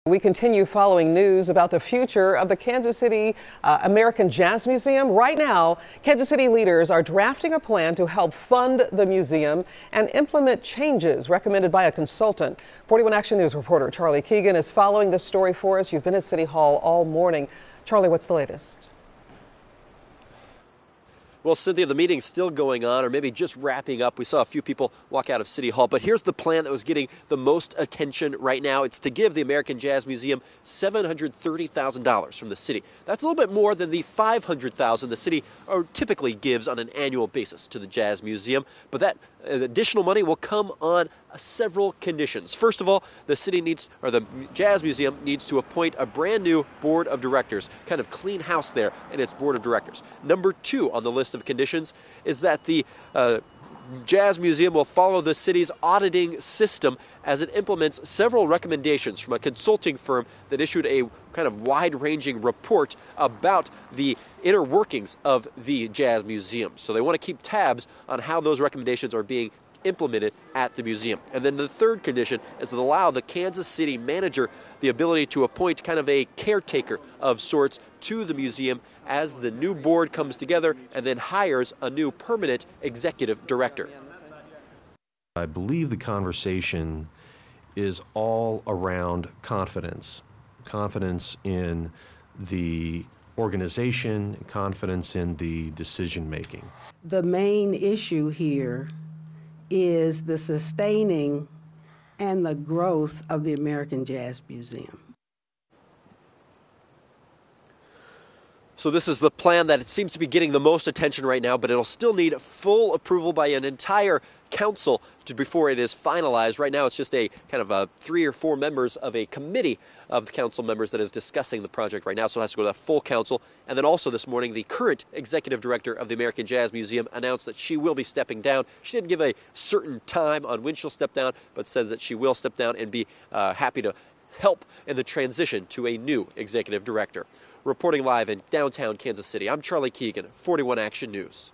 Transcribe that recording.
We continue following news about the future of the Kansas City American Jazz Museum. Right now, Kansas City leaders are drafting a plan to help fund the museum and implement changes recommended by a consultant. 41 Action News reporter Charlie Keegan is following this story for us. You've been at City Hall all morning. Charlie, what's the latest? Well, Cynthia, the meeting's still going on, or maybe just wrapping up. We saw a few people walk out of City Hall, but here's the plan that was getting the most attention right now. It's to give the American Jazz Museum $730,000 from the city. That's a little bit more than the $500,000 the city typically gives on an annual basis to the Jazz Museum, but that additional money will come on several conditions. First of all, the Jazz Museum needs to appoint a brand new board of directors, kind of clean house there in its board of directors. Number 2 on the list of conditions is that the Jazz Museum will follow the city's auditing system as it implements several recommendations from a consulting firm that issued a kind of wide-ranging report about the inner workings of the Jazz Museum. So they want to keep tabs on how those recommendations are being implemented at the museum. And then the third condition is to allow the Kansas City manager the ability to appoint kind of a caretaker of sorts to the museum as the new board comes together and then hires a new permanent executive director. I believe the conversation is all around confidence. Confidence in the organization, confidence in the decision making. The main issue here is the sustaining and the growth of the American Jazz Museum. So this is the plan that it seems to be getting the most attention right now, but it'll still need full approval by an entire council before it is finalized. Right now it's just a kind of 3 or 4 members of a committee of council members that is discussing the project right now, so it has to go to that full council. And then also this morning, the current executive director of the American Jazz Museum announced that she will be stepping down. She didn't give a certain time on when she'll step down, but says that she will step down and be happy to help in the transition to a new executive director. Reporting live in downtown Kansas City, I'm Charlie Keegan, 41 Action News.